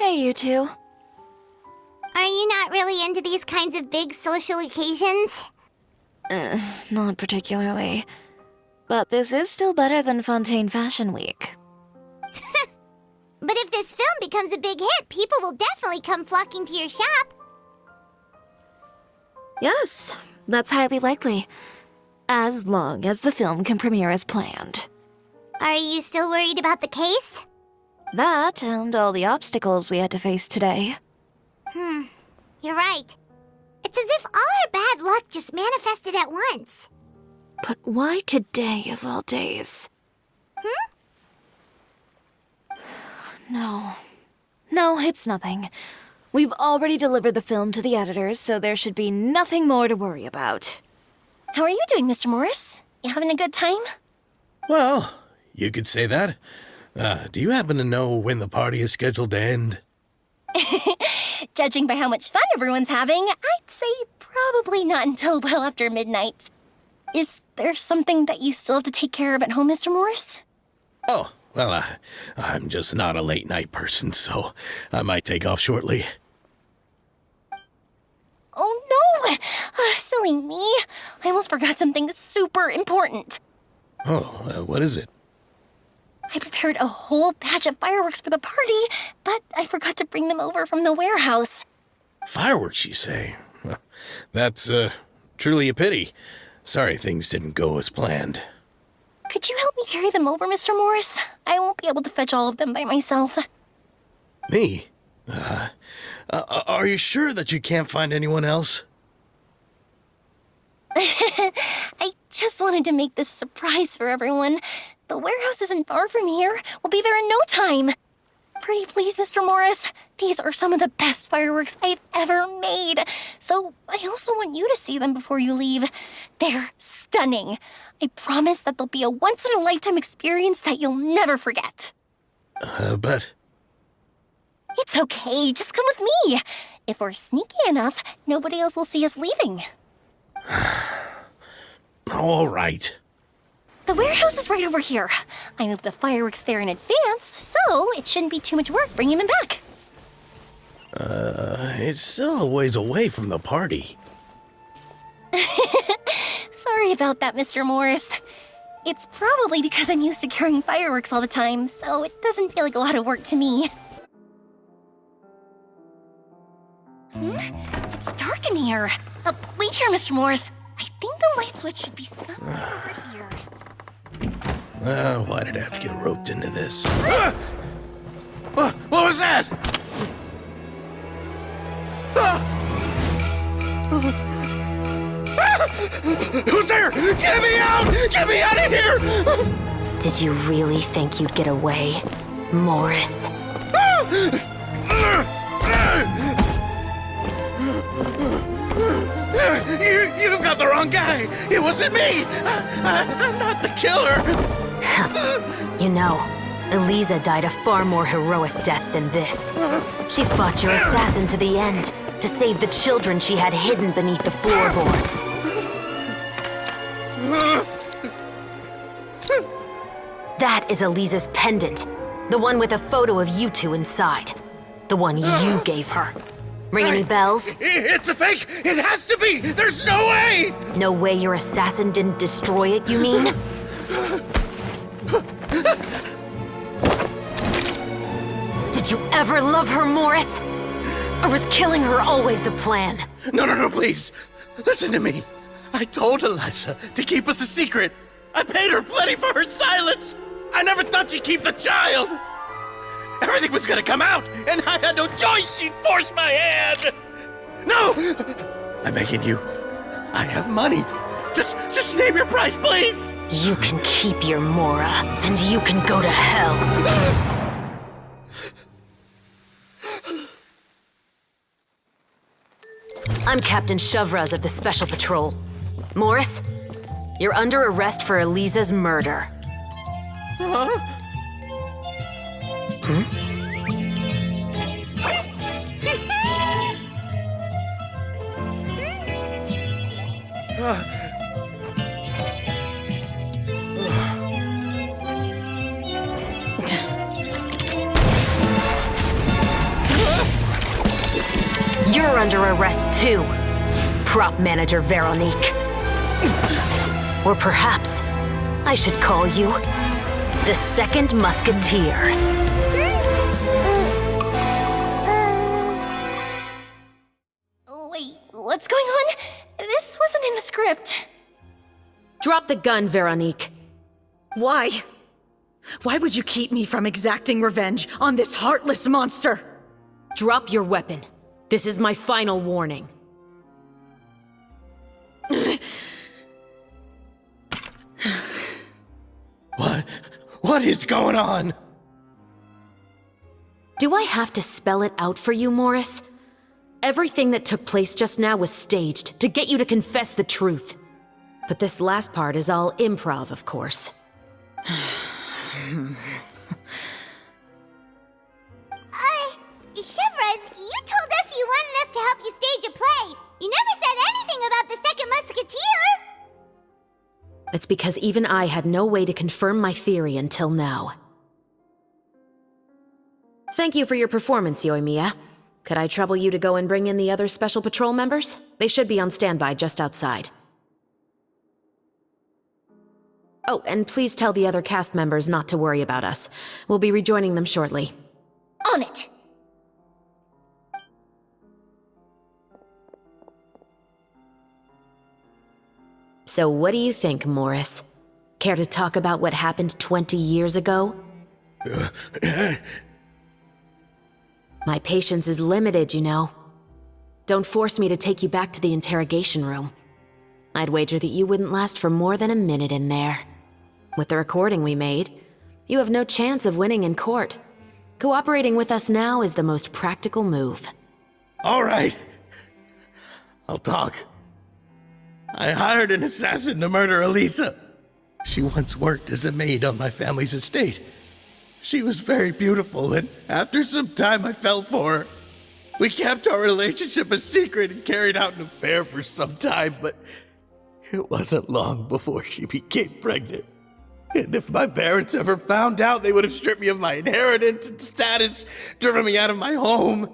Hey, you two. Are you not really into these kinds of big social occasions? Not particularly. But this is still better than Fontaine Fashion Week. But if this film becomes a big hit, people will definitely come flocking to your shop. Yes, that's highly likely. As long as the film can premiere as planned. Are you still worried about the case? That and all the obstacles we had to face today. You're right. It's as if all our bad luck just manifested at once. But why today of all days? No, it's nothing. We've already delivered the film to the editors, so there should be nothing more to worry about. How are you doing, Mr. Morris? You having a good time? Well, you could say that. Do you happen to know when the party is scheduled to end? Judging by how much fun everyone's having, I'd say probably not until well after midnight. Is there something that you still have to take care of at home, Mr. Morris? Oh, well, I'm just not a late night person, so I might take off shortly. Oh no! Silly me. I almost forgot something super important. Oh, what is it? I prepared a whole batch of fireworks for the party, but I forgot to bring them over from the warehouse. Fireworks, you say? Well, that's, truly a pity. Sorry things didn't go as planned. Could you help me carry them over, Mr. Morris? I won't be able to fetch all of them by myself. Me? Are you sure that you can't find anyone else? I just wanted to make this a surprise for everyone. The warehouse isn't far from here. We'll be there in no time. Pretty please, Mr. Morris. These are some of the best fireworks I've ever made. So I also want you to see them before you leave. They're stunning. I promise that they'll be a once-in-a-lifetime experience that you'll never forget. But... It's okay. Just come with me. If we're sneaky enough, nobody else will see us leaving. All right. The warehouse is right over here. I moved the fireworks there in advance, so it shouldn't be too much work bringing them back. It's still a ways away from the party. Sorry about that, Mr. Morris. It's probably because I'm used to carrying fireworks all the time, so it doesn't feel like a lot of work to me. It's dark in here. Wait here, Mr. Morris. I think the light switch should be somewhere over here. Why did I have to get roped into this? What was that? Who's there? Get me out! Get me out of here! Did you really think you'd get away, Morris? You've got the wrong guy! It wasn't me! I'm not the killer! You know, Eliza died a far more heroic death than this. She fought your assassin to the end, to save the children she had hidden beneath the floorboards. That is Eliza's pendant, the one with a photo of you two inside. The one you gave her. Ring any bells? It's a fake! It has to be! There's no way! No way your assassin didn't destroy it, you mean? Did you ever love her, Morris? Or was killing her always the plan? No, please. Listen to me. I told Eliza to keep us a secret. I paid her plenty for her silence. I never thought she'd keep the child. Everything was gonna come out, and I had no choice. She forced my hand. No! I'm begging you. I have money. Just name your price, please. You can keep your Mora, and you can go to hell. I'm Captain Shovraz of the Special Patrol. Morris, you're under arrest for Eliza's murder. under arrest too, prop manager Veronique. Or perhaps I should call you the Second Musketeer. Wait, what's going on? This wasn't in the script. Drop the gun, Veronique. Why? Why would you keep me from exacting revenge on this heartless monster? Drop your weapon. This is my final warning. What is going on? Do I have to spell it out for you, Morris? Everything that took place just now was staged to get you to confess the truth. But this last part is all improv, of course. Chevrolet, you told us you wanted us to help you stage a play. You never said anything about the Second Musketeer. It's because even I had no way to confirm my theory until now. Thank you for your performance, Yoimiya. Could I trouble you to go and bring in the other Special Patrol members? They should be on standby just outside. Oh, and please tell the other cast members not to worry about us. We'll be rejoining them shortly. On it! So what do you think, Morris? Care to talk about what happened 20 years ago? My patience is limited, you know. Don't force me to take you back to the interrogation room. I'd wager that you wouldn't last for more than a minute in there. With the recording we made, you have no chance of winning in court. Cooperating with us now is the most practical move. All right. I'll talk. I hired an assassin to murder Elisa. She once worked as a maid on my family's estate. She was very beautiful, and after some time I fell for her. We kept our relationship a secret and carried out an affair for some time, but it wasn't long before she became pregnant. And if my parents ever found out, they would have stripped me of my inheritance and status, driven me out of my home.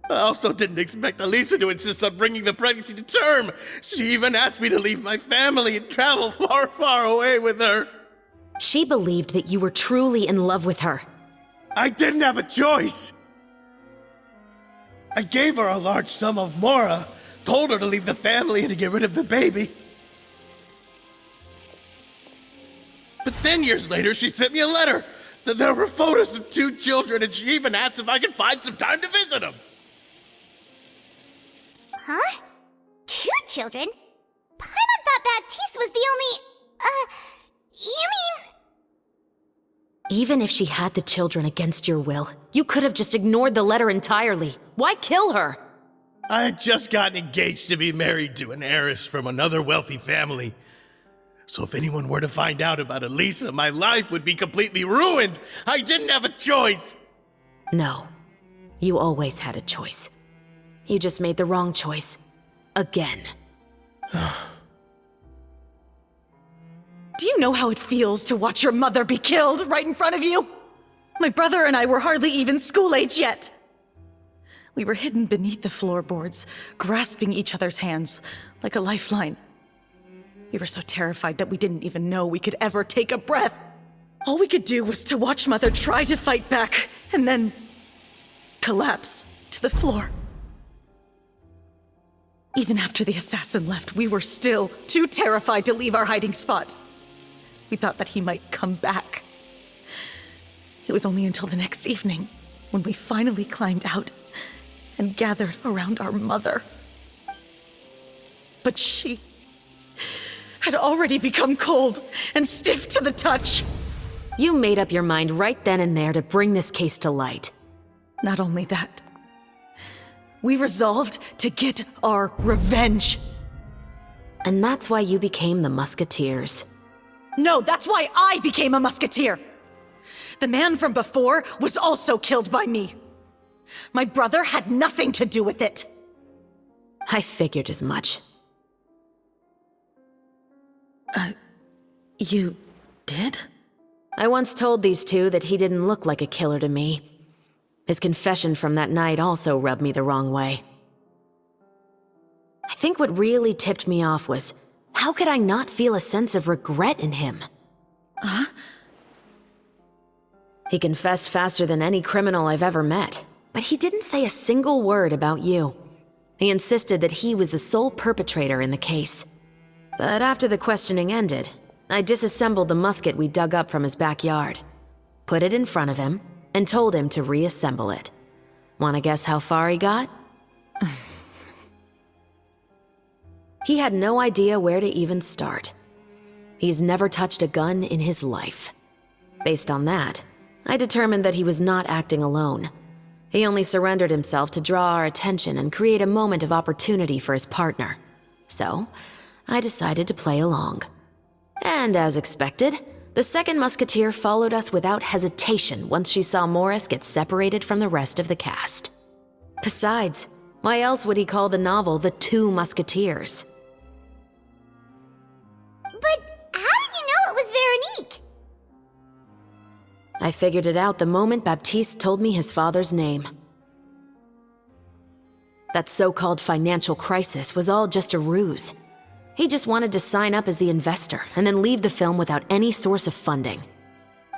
I also didn't expect Elisa to insist on bringing the pregnancy to term. She even asked me to leave my family and travel far, far away with her. She believed that you were truly in love with her. I didn't have a choice. I gave her a large sum of mora, told her to leave the family and to get rid of the baby. But then years later, she sent me a letter. There were photos of 2 children, and she even asked if I could find some time to visit them. Huh? 2 children? Paimon thought Baptiste was the only... you mean... Even if she had the children against your will, you could have just ignored the letter entirely. Why kill her? I had just gotten engaged to be married to an heiress from another wealthy family. So if anyone were to find out about Elisa, my life would be completely ruined. I didn't have a choice. No. You always had a choice. You just made the wrong choice. Again. Do you know how it feels to watch your mother be killed right in front of you? My brother and I were hardly even school age yet. We were hidden beneath the floorboards, grasping each other's hands like a lifeline. We were so terrified that we didn't even know we could ever take a breath. All we could do was to watch Mother try to fight back, and then collapse to the floor. Even after the assassin left, we were still too terrified to leave our hiding spot. We thought that he might come back. It was only until the next evening when we finally climbed out and gathered around our mother. But she had already become cold and stiff to the touch. You made up your mind right then and there to bring this case to light. Not only that, we resolved to get our revenge. And that's why you became the Musketeers. No, that's why I became a musketeer. The man from before was also killed by me. My brother had nothing to do with it. I figured as much. You did? I once told these two that he didn't look like a killer to me. His confession from that night also rubbed me the wrong way. I think what really tipped me off was, how could I not feel a sense of regret in him? Huh? He confessed faster than any criminal I've ever met, but he didn't say a single word about you. He insisted that he was the sole perpetrator in the case. But after the questioning ended, I disassembled the musket we dug up from his backyard, put it in front of him, and told him to reassemble it. Wanna guess how far he got? He had no idea where to even start. He's never touched a gun in his life. Based on that, I determined that he was not acting alone. He only surrendered himself to draw our attention and create a moment of opportunity for his partner. So, I decided to play along. And as expected, the second musketeer followed us without hesitation once she saw Morris get separated from the rest of the cast. Besides, why else would he call the novel The Two Musketeers? But how did you know it was Veronique? I figured it out the moment Baptiste told me his father's name. That so-called financial crisis was all just a ruse. He just wanted to sign up as the investor and then leave the film without any source of funding.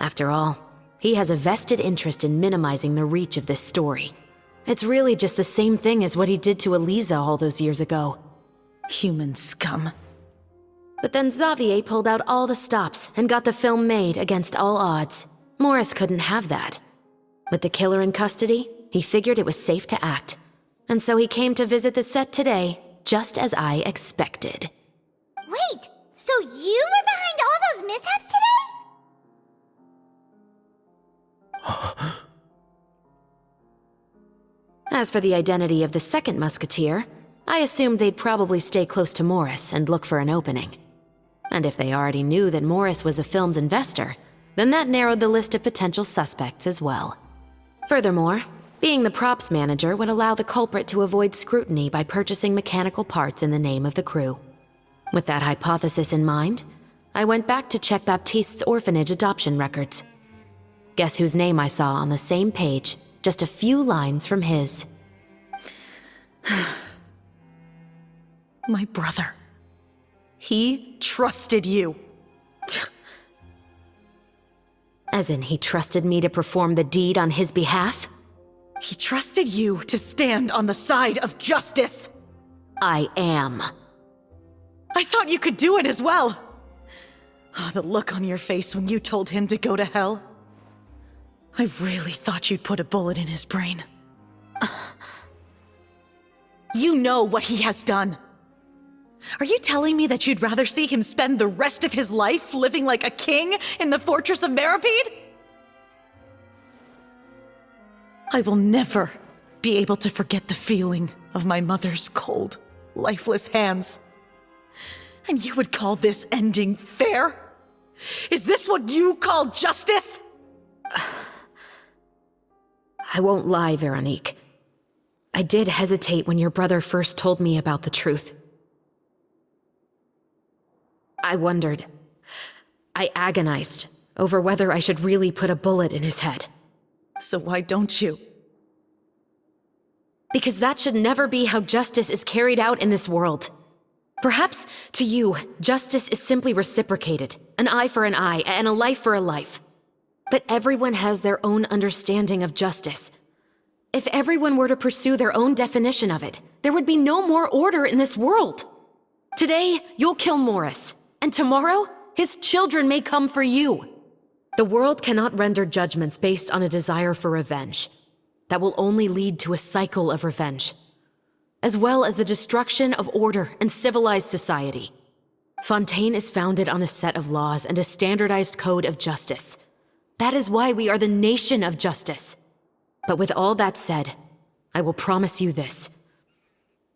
After all, he has a vested interest in minimizing the reach of this story. It's really just the same thing as what he did to Eliza all those years ago. Human scum. But then Xavier pulled out all the stops and got the film made against all odds. Morris couldn't have that. With the killer in custody, he figured it was safe to act. And so he came to visit the set today, just as I expected. Wait, so you were behind all those mishaps today? As for the identity of the second musketeer, I assumed they'd probably stay close to Morris and look for an opening. And if they already knew that Morris was the film's investor, then that narrowed the list of potential suspects as well. Furthermore, being the props manager would allow the culprit to avoid scrutiny by purchasing mechanical parts in the name of the crew. With that hypothesis in mind, I went back to check Baptiste's orphanage adoption records. Guess whose name I saw on the same page, just a few lines from his. My brother. He trusted you. As in, he trusted me to perform the deed on his behalf? He trusted you to stand on the side of justice. I am. I thought you could do it as well. Oh, the look on your face when you told him to go to hell. I really thought you'd put a bullet in his brain. You know what he has done. Are you telling me that you'd rather see him spend the rest of his life living like a king in the fortress of Meripede? I will never be able to forget the feeling of my mother's cold, lifeless hands. And you would call this ending fair? Is this what you call justice? I won't lie, Veronique. I did hesitate when your brother first told me about the truth. I wondered. I agonized over whether I should really put a bullet in his head. So why don't you? Because that should never be how justice is carried out in this world. Perhaps, to you, justice is simply reciprocated, an eye for an eye and a life for a life. But everyone has their own understanding of justice. If everyone were to pursue their own definition of it, there would be no more order in this world. Today, you'll kill Morris, and tomorrow, his children may come for you. The world cannot render judgments based on a desire for revenge. That will only lead to a cycle of revenge, as well as the destruction of order and civilized society. Fontaine is founded on a set of laws and a standardized code of justice. That is why we are the nation of justice. But with all that said, I will promise you this.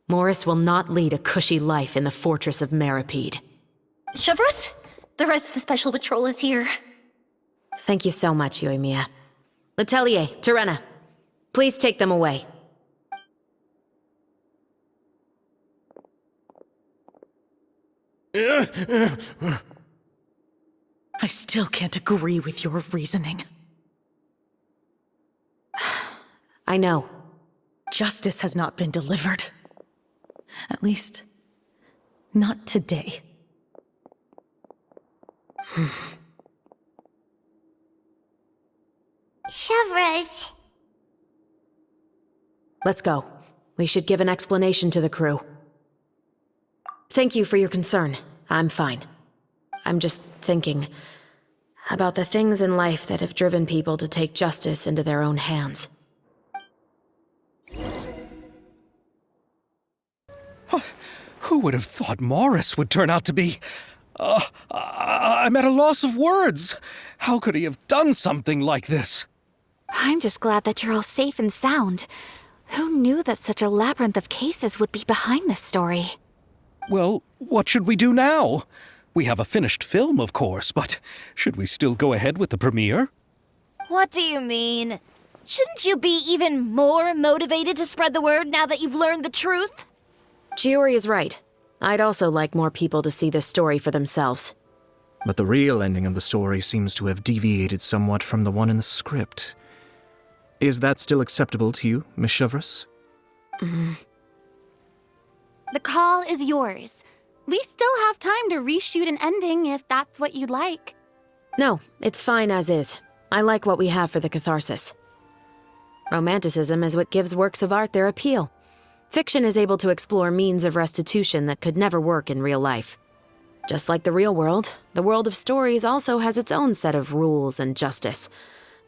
Morris will not lead a cushy life in the fortress of Meripede. Chevros, the rest of the special patrol is here. Thank you so much, Yoimiya. Letelier, Terena, please take them away. I still can't agree with your reasoning. I know. Justice has not been delivered. At least, not today. Chevres. Let's go. We should give an explanation to the crew. Thank you for your concern. I'm fine. I'm just thinking about the things in life that have driven people to take justice into their own hands. Who would have thought Morris would turn out to be... I'm at a loss of words. How could he have done something like this? I'm just glad that you're all safe and sound. Who knew that such a labyrinth of cases would be behind this story? Well, what should we do now? We have a finished film, of course, but should we still go ahead with the premiere? What do you mean? Shouldn't you be even more motivated to spread the word now that you've learned the truth? Chiori is right. I'd also like more people to see this story for themselves. But the real ending of the story seems to have deviated somewhat from the one in the script. Is that still acceptable to you, Miss Chevres? The call is yours. We still have time to reshoot an ending if that's what you'd like. No, it's fine as is. I like what we have for the catharsis. Romanticism is what gives works of art their appeal. Fiction is able to explore means of restitution that could never work in real life. Just like the real world, the world of stories also has its own set of rules and justice.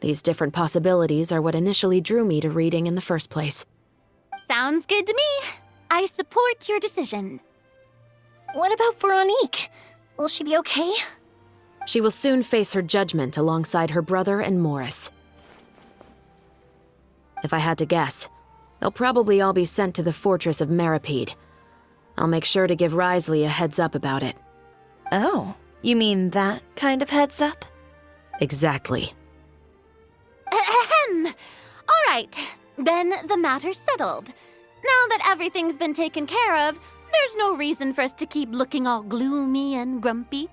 These different possibilities are what initially drew me to reading in the first place. Sounds good to me. I support your decision. What about Veronique? Will she be okay? She will soon face her judgment alongside her brother and Morris. If I had to guess, they'll probably all be sent to the fortress of Meripede. I'll make sure to give Risley a heads up about it. Oh, you mean that kind of heads up? Exactly. Ahem. All right, then the matter's settled. Now that everything's been taken care of, there's no reason for us to keep looking all gloomy and grumpy.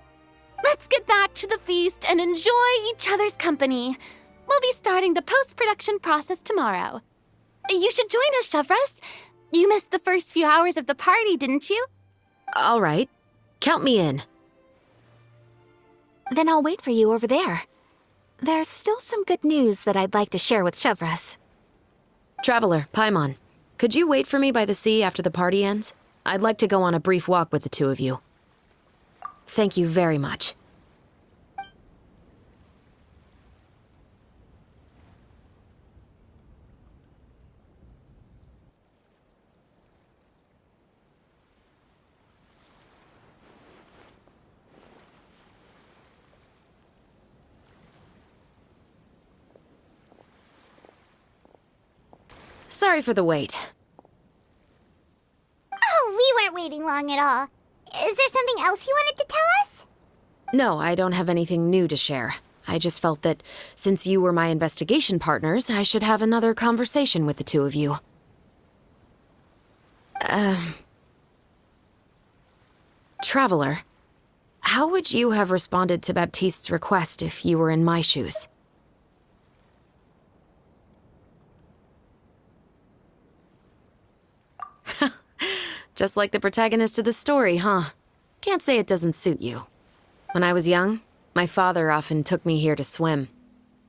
Let's get back to the feast and enjoy each other's company. We'll be starting the post-production process tomorrow. You should join us, Chevres. You missed the first few hours of the party, didn't you? All right. Count me in. Then I'll wait for you over there. There's still some good news that I'd like to share with Chevres. Traveler, Paimon, could you wait for me by the sea after the party ends? I'd like to go on a brief walk with the two of you. Thank you very much. Sorry for the wait. Oh, we weren't waiting long at all. Is there something else you wanted to tell us? No, I don't have anything new to share. I just felt that since you were my investigation partners, I should have another conversation with the two of you. Traveler, how would you have responded to Baptiste's request if you were in my shoes? Just like the protagonist of the story, huh? Can't say it doesn't suit you. When I was young, my father often took me here to swim.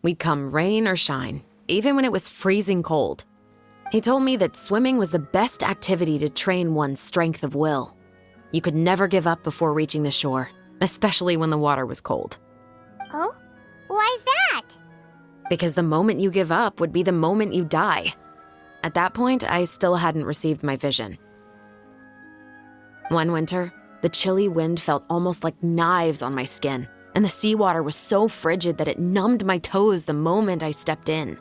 We'd come rain or shine, even when it was freezing cold. He told me that swimming was the best activity to train one's strength of will. You could never give up before reaching the shore, especially when the water was cold. Oh? Why's that? Because the moment you give up would be the moment you die. At that point, I still hadn't received my vision. One winter, the chilly wind felt almost like knives on my skin, and the seawater was so frigid that it numbed my toes the moment I stepped in.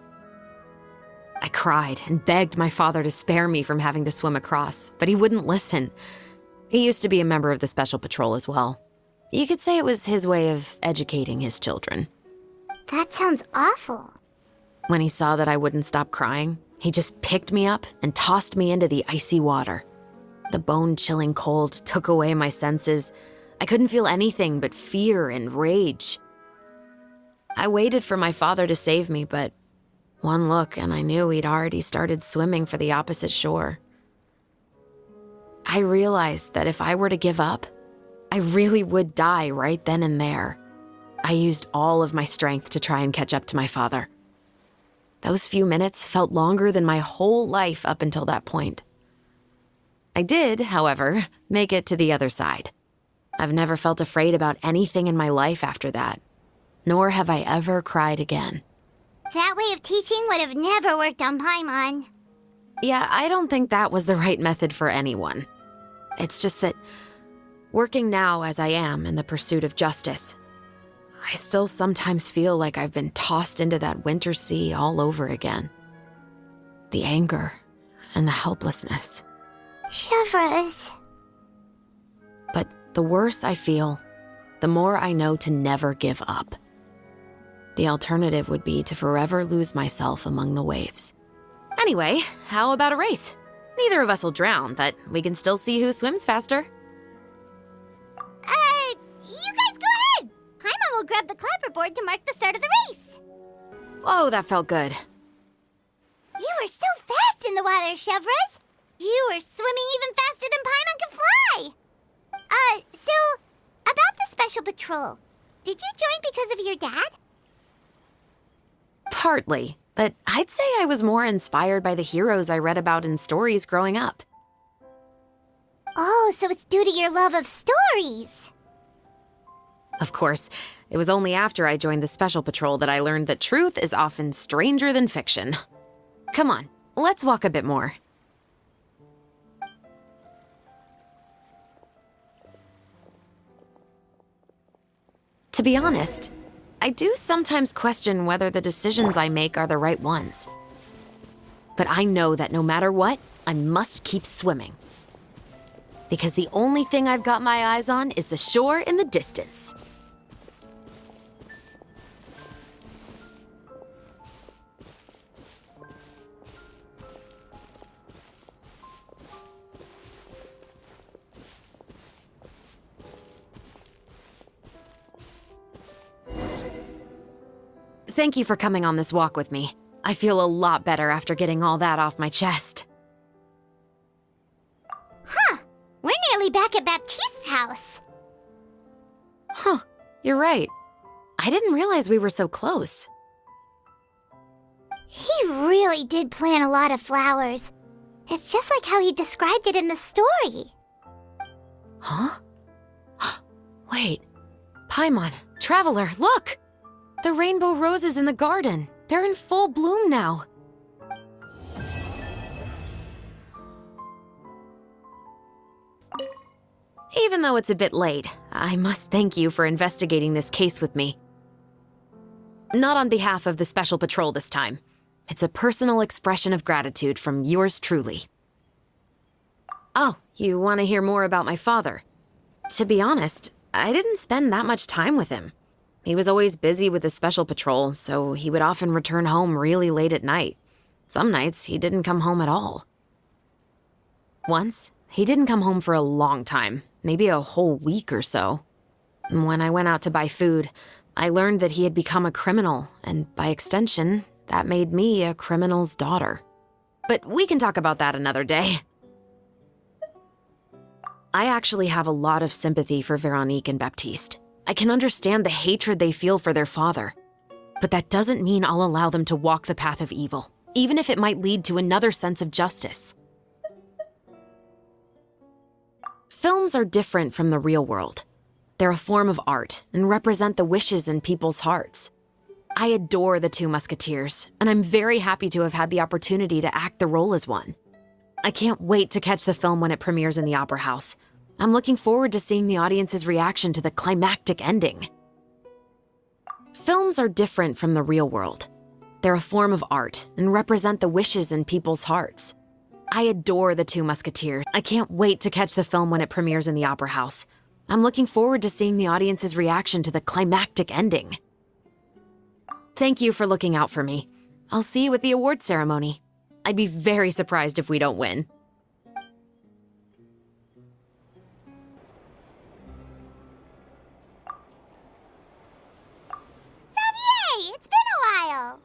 I cried and begged my father to spare me from having to swim across, but he wouldn't listen. He used to be a member of the Special Patrol as well. You could say it was his way of educating his children. That sounds awful. When he saw that I wouldn't stop crying, he just picked me up and tossed me into the icy water. The bone-chilling cold took away my senses. I couldn't feel anything but fear and rage. I waited for my father to save me, but one look and I knew he'd already started swimming for the opposite shore. I realized that if I were to give up, I really would die right then and there. I used all of my strength to try and catch up to my father. Those few minutes felt longer than my whole life up until that point. I did, however, make it to the other side. I've never felt afraid about anything in my life after that, nor have I ever cried again. That way of teaching would have never worked on Paimon. Yeah, I don't think that was the right method for anyone. It's just that, working now as I am in the pursuit of justice, I still sometimes feel like I've been tossed into that winter sea all over again. The anger and the helplessness. Chevreuse. But the worse I feel, the more I know to never give up. The alternative would be to forever lose myself among the waves. Anyway, how about a race? Neither of us will drown, but we can still see who swims faster. You guys go ahead! Paimon will grab the clapperboard to mark the start of the race. Oh, that felt good. You were so fast in the water, Chevreuse. You were swimming even faster than Paimon can fly. So, about the special patrol, did you join because of your dad? Partly, but I'd say I was more inspired by the heroes I read about in stories growing up. Oh, so it's due to your love of stories. Of course, it was only after I joined the Special Patrol that I learned that truth is often stranger than fiction. Come on, let's walk a bit more. To be honest, I do sometimes question whether the decisions I make are the right ones. But I know that no matter what, I must keep swimming. Because the only thing I've got my eyes on is the shore in the distance. Thank you for coming on this walk with me. I feel a lot better after getting all that off my chest. Huh. We're nearly back at Baptiste's house. Huh, you're right. I didn't realize we were so close. He really did plant a lot of flowers. It's just like how he described it in the story. Huh? Wait. Paimon, Traveler, look! The rainbow roses in the garden. They're in full bloom now. Even though it's a bit late, I must thank you for investigating this case with me. Not on behalf of the Special Patrol this time. It's a personal expression of gratitude from yours truly. Oh, you want to hear more about my father? To be honest, I didn't spend that much time with him. He was always busy with the Special Patrol, so he would often return home really late at night. Some nights, he didn't come home at all. Once, he didn't come home for a long time, maybe a whole week or so. When I went out to buy food, I learned that he had become a criminal, and by extension, that made me a criminal's daughter. But we can talk about that another day. I actually have a lot of sympathy for Veronique and Baptiste. I can understand the hatred they feel for their father. But that doesn't mean I'll allow them to walk the path of evil, even if it might lead to another sense of justice. Films are different from the real world. They're a form of art and represent the wishes in people's hearts. I adore the two Musketeers, and I'm very happy to have had the opportunity to act the role as one. I can't wait to catch the film when it premieres in the Opera House. I'm looking forward to seeing the audience's reaction to the climactic ending. Films are different from the real world. They're a form of art and represent the wishes in people's hearts. I adore the two Musketeers. I can't wait to catch the film when it premieres in the Opera House. I'm looking forward to seeing the audience's reaction to the climactic ending. Thank you for looking out for me. I'll see you at the award ceremony. I'd be very surprised if we don't win. Xavier, it's been a while.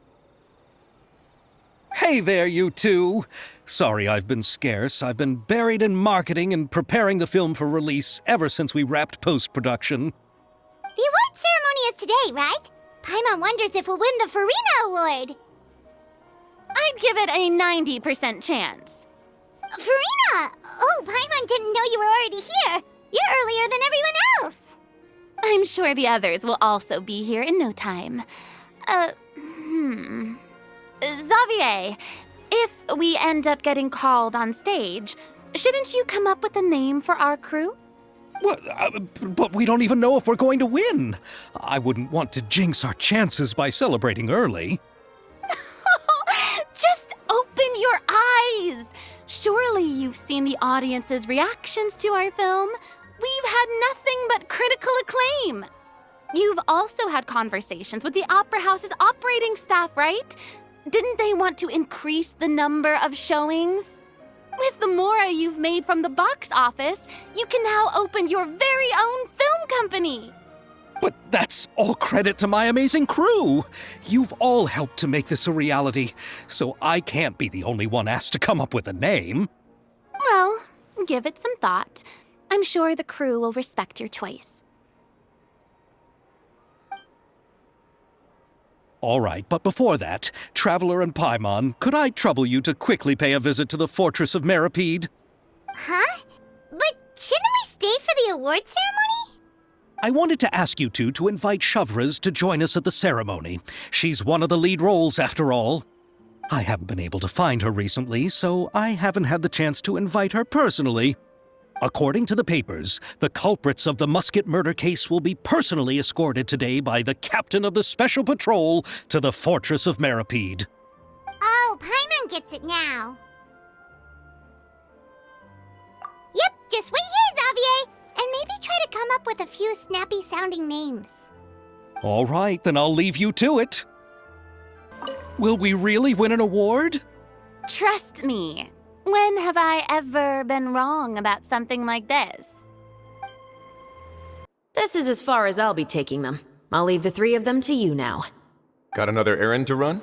Hey there, you two! Sorry I've been scarce. I've been buried in marketing and preparing the film for release ever since we wrapped post-production. The award ceremony is today, right? Paimon wonders if we'll win the Farina Award. I'd give it a 90% chance. Farina! Oh, Paimon didn't know you were already here. You're earlier than everyone else. I'm sure the others will also be here in no time. Xavier, if we end up getting called on stage, shouldn't you come up with a name for our crew? What? But we don't even know if we're going to win. I wouldn't want to jinx our chances by celebrating early. Just open your eyes! Surely you've seen the audience's reactions to our film. We've had nothing but critical acclaim. You've also had conversations with the Opera House's operating staff, right? Didn't they want to increase the number of showings? With the mora you've made from the box office, you can now open your very own film company. But that's all credit to my amazing crew. You've all helped to make this a reality, so I can't be the only one asked to come up with a name. Well, give it some thought. I'm sure the crew will respect your choice. All right, but before that, Traveler and Paimon, could I trouble you to quickly pay a visit to the Fortress of Meripede? Huh? But shouldn't we stay for the award ceremony? I wanted to ask you two to invite Shavraz to join us at the ceremony. She's one of the lead roles, after all. I haven't been able to find her recently, so I haven't had the chance to invite her personally. According to the papers, the culprits of the musket murder case will be personally escorted today by the captain of the Special Patrol to the Fortress of Meripede. Oh, Paimon gets it now. Yep, just wait here, Xavier, and maybe try to come up with a few snappy-sounding names. All right, then I'll leave you to it. Will we really win an award? Trust me. When have I ever been wrong about something like this? This is as far as I'll be taking them. I'll leave the three of them to you now. Got another errand to run?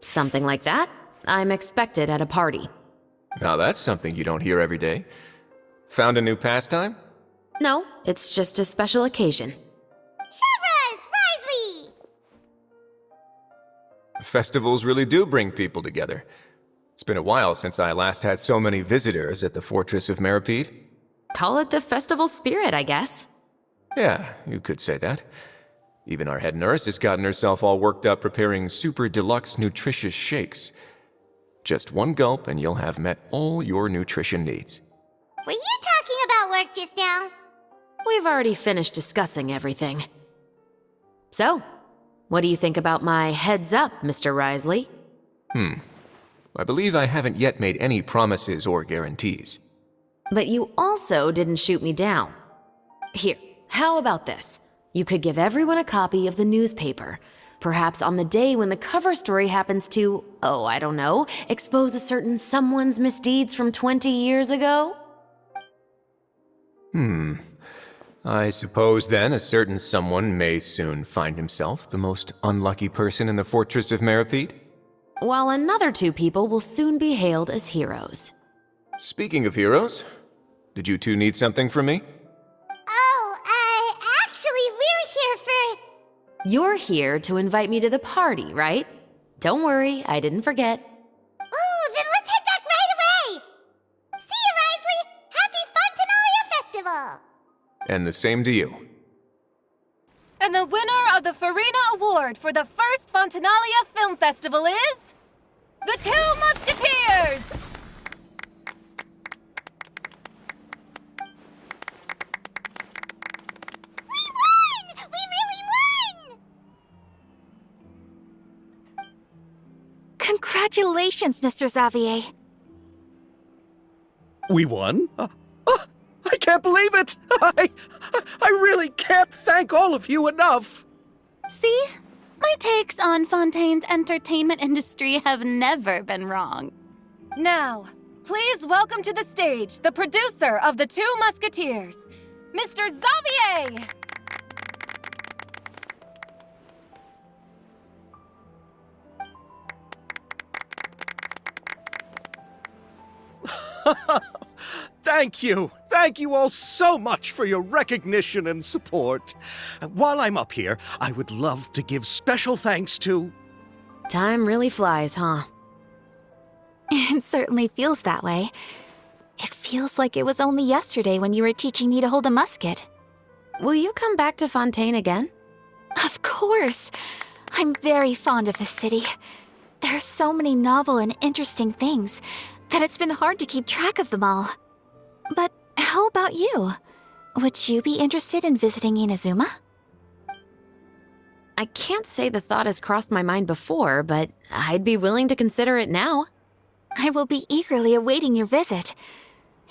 Something like that. I'm expected at a party. Now that's something you don't hear every day. Found a new pastime? No, it's just a special occasion. Shavraz! Risley! Festivals really do bring people together. It's been a while since I last had so many visitors at the Fortress of Meripede. Call it the festival spirit, I guess. Yeah, you could say that. Even our head nurse has gotten herself all worked up preparing super deluxe nutritious shakes. Just one gulp and you'll have met all your nutrition needs. Were you talking about work just now? We've already finished discussing everything. So, what do you think about my heads up, Mr. Risley? I believe I haven't yet made any promises or guarantees. But you also didn't shoot me down. Here, how about this? You could give everyone a copy of the newspaper. Perhaps on the day when the cover story happens to, oh, I don't know, expose a certain someone's misdeeds from 20 years ago? I suppose then a certain someone may soon find himself the most unlucky person in the Fortress of Meripede. While another two people will soon be hailed as heroes. Speaking of heroes, did you two need something from me? Actually, we're here for... You're here to invite me to the party, right? Don't worry, I didn't forget. Ooh, then let's head back right away! See you, Risley! Happy Fontanalia Festival! And the same to you. And the winner of the Farina Award for the first Fontanalia Film Festival is... the Two Musketeers! We won! We really won! Congratulations, Mr. Xavier. We won? I can't believe it! I really can't thank all of you enough! See? My takes on Fontaine's entertainment industry have never been wrong. Now, please welcome to the stage the producer of the Two Musketeers, Mr. Xavier! Thank you. Thank you all so much for your recognition and support. While I'm up here, I would love to give special thanks to... Time really flies, huh? It certainly feels that way. It feels like it was only yesterday when you were teaching me to hold a musket. Will you come back to Fontaine again? Of course! I'm very fond of this city. There are so many novel and interesting things that it's been hard to keep track of them all. But how about you? Would you be interested in visiting Inazuma? I can't say the thought has crossed my mind before, but I'd be willing to consider it now. I will be eagerly awaiting your visit.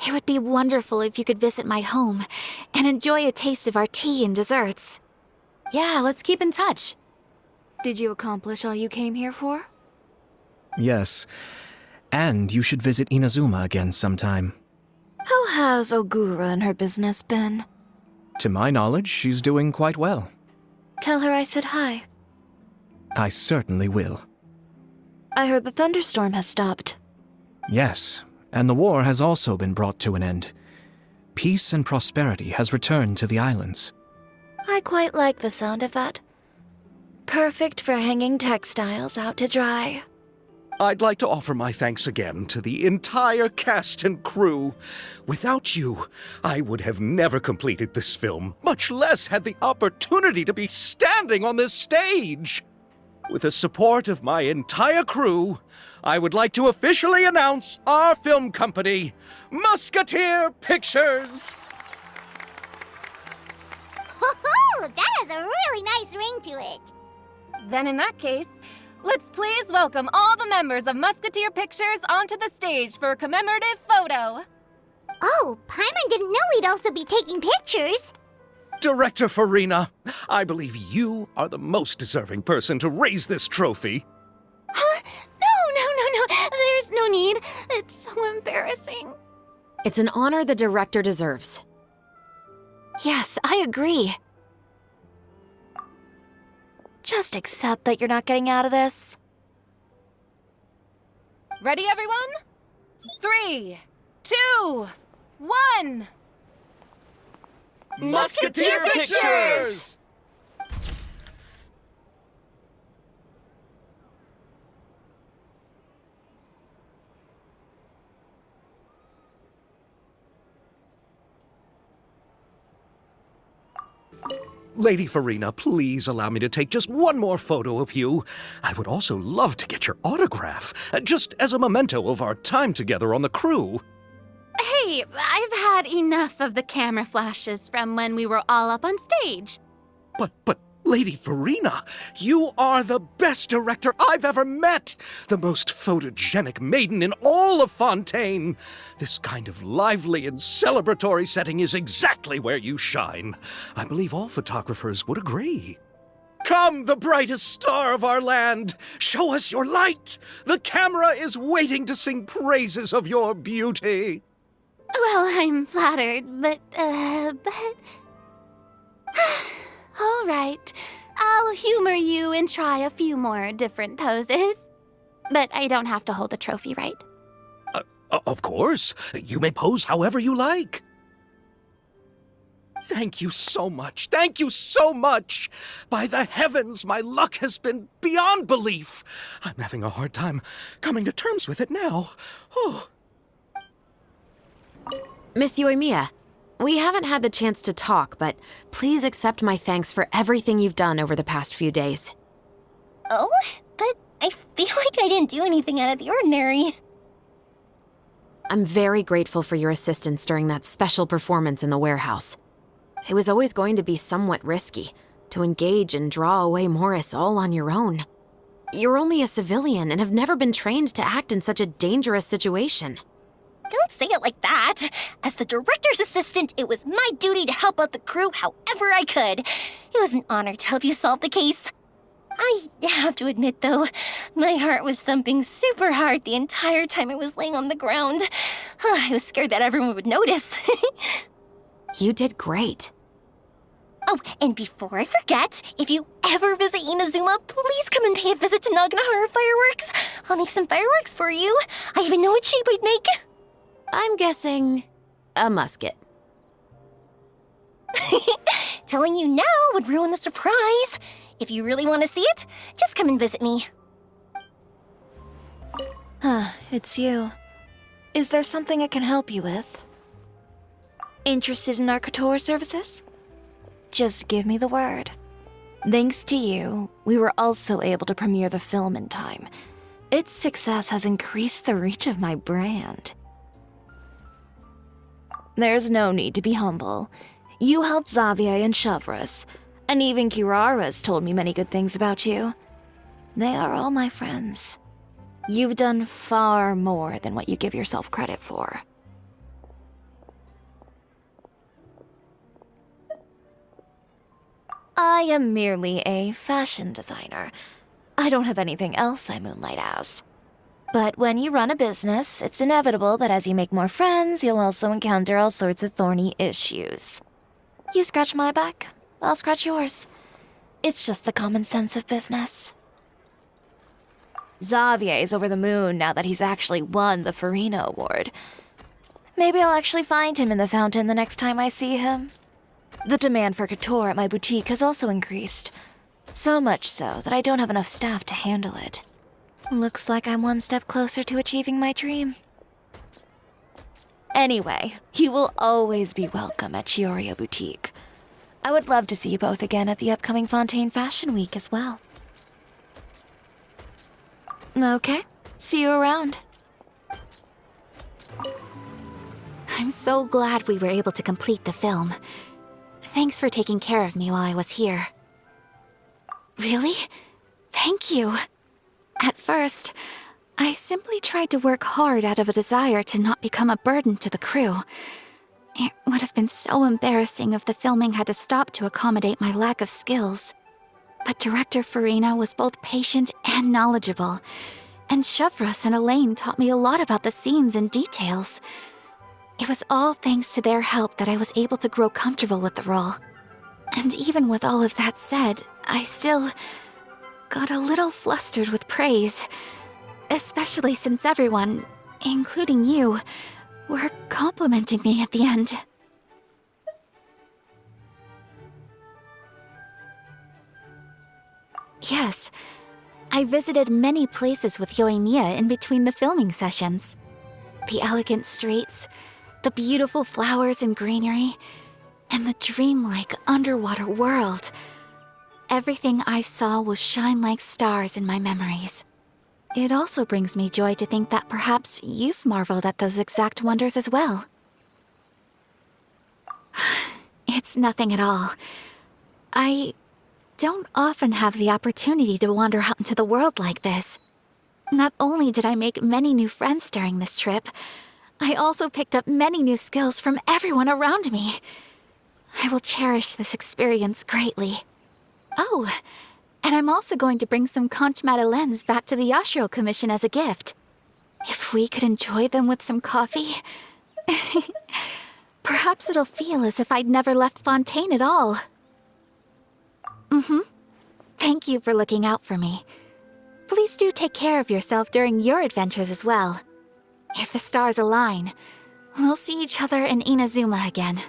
It would be wonderful if you could visit my home and enjoy a taste of our tea and desserts. Yeah, let's keep in touch. Did you accomplish all you came here for? Yes. And you should visit Inazuma again sometime. How has Ogura and her business been? To my knowledge, she's doing quite well. Tell her I said hi. I certainly will. I heard the thunderstorm has stopped. Yes, and the war has also been brought to an end. Peace and prosperity has returned to the islands. I quite like the sound of that. Perfect for hanging textiles out to dry. I'd like to offer my thanks again to the entire cast and crew. Without you, I would have never completed this film, much less had the opportunity to be standing on this stage. With the support of my entire crew, I would like to officially announce our film company, Musketeer Pictures. Ho-ho! That has a really nice ring to it. Then in that case, let's please welcome all the members of Musketeer Pictures onto the stage for a commemorative photo. Oh, Paimon didn't know we'd also be taking pictures. Director Farina, I believe you are the most deserving person to raise this trophy. Huh? No. There's no need. It's so embarrassing. It's an honor the director deserves. Yes, I agree. Just accept that you're not getting out of this. Ready, everyone? 3, 2, 1. Musketeer Pictures! Lady Farina, please allow me to take just one more photo of you. I would also love to get your autograph, just as a memento of our time together on the crew. Hey, I've had enough of the camera flashes from when we were all up on stage. But, Lady Farina, you are the best director I've ever met! The most photogenic maiden in all of Fontaine! This kind of lively and celebratory setting is exactly where you shine. I believe all photographers would agree. Come, the brightest star of our land! Show us your light! The camera is waiting to sing praises of your beauty! Well, I'm flattered, but... All right, I'll humor you and try a few more different poses. But I don't have to hold the trophy, right? Of course. You may pose however you like. Thank you so much. Thank you so much. By the heavens, my luck has been beyond belief. I'm having a hard time coming to terms with it now. Oh. Miss Yoimiya, we haven't had the chance to talk, but please accept my thanks for everything you've done over the past few days. Oh, but I feel like I didn't do anything out of the ordinary. I'm very grateful for your assistance during that special performance in the warehouse. It was always going to be somewhat risky, to engage and draw away Morris all on your own. You're only a civilian and have never been trained to act in such a dangerous situation. Don't say it like that. As the director's assistant, it was my duty to help out the crew however I could. It was an honor to help you solve the case. I have to admit, though, my heart was thumping super hard the entire time I was laying on the ground. I was scared that everyone would notice. You did great. Oh, and before I forget, if you ever visit Inazuma, please come and pay a visit to Naganohara Fireworks. I'll make some fireworks for you. I even know what shape I'd make. I'm guessing a musket. Telling you now would ruin the surprise. If you really want to see it, just come and visit me. It's you. Is there something I can help you with? Interested in our couture services? Just give me the word. Thanks to you, we were also able to premiere the film in time. Its success has increased the reach of my brand. There's no need to be humble. You helped Xavier and Chevres, and even Kirara's told me many good things about you. They are all my friends. You've done far more than what you give yourself credit for. I am merely a fashion designer. I don't have anything else I moonlight as. But when you run a business, it's inevitable that as you make more friends, you'll also encounter all sorts of thorny issues. You scratch my back, I'll scratch yours. It's just the common sense of business. Xavier's over the moon now that he's actually won the Farina Award. Maybe I'll actually find him in the fountain the next time I see him. The demand for couture at my boutique has also increased. So much so that I don't have enough staff to handle it. Looks like I'm one step closer to achieving my dream. Anyway, you will always be welcome at Chioria Boutique. I would love to see you both again at the upcoming Fontaine Fashion Week as well. Okay, see you around. I'm so glad we were able to complete the film. Thanks for taking care of me while I was here. Really? Thank you. At first, I simply tried to work hard out of a desire to not become a burden to the crew. It would have been so embarrassing if the filming had to stop to accommodate my lack of skills. But Director Farina was both patient and knowledgeable, and Chevres and Elaine taught me a lot about the scenes and details. It was all thanks to their help that I was able to grow comfortable with the role. And even with all of that said, I still got a little flustered with praise, especially since everyone, including you, were complimenting me at the end. Yes, I visited many places with Yoimiya in between the filming sessions. The elegant streets, the beautiful flowers and greenery, and the dreamlike underwater world. Everything I saw will shine like stars in my memories. It also brings me joy to think that perhaps you've marveled at those exact wonders as well. It's nothing at all. I don't often have the opportunity to wander out into the world like this. Not only did I make many new friends during this trip, I also picked up many new skills from everyone around me. I will cherish this experience greatly. Oh, and I'm also going to bring some conch madeleines back to the Yashiro Commission as a gift. If we could enjoy them with some coffee, perhaps it'll feel as if I'd never left Fontaine at all. Thank you for looking out for me. Please do take care of yourself during your adventures as well. If the stars align, we'll see each other in Inazuma again.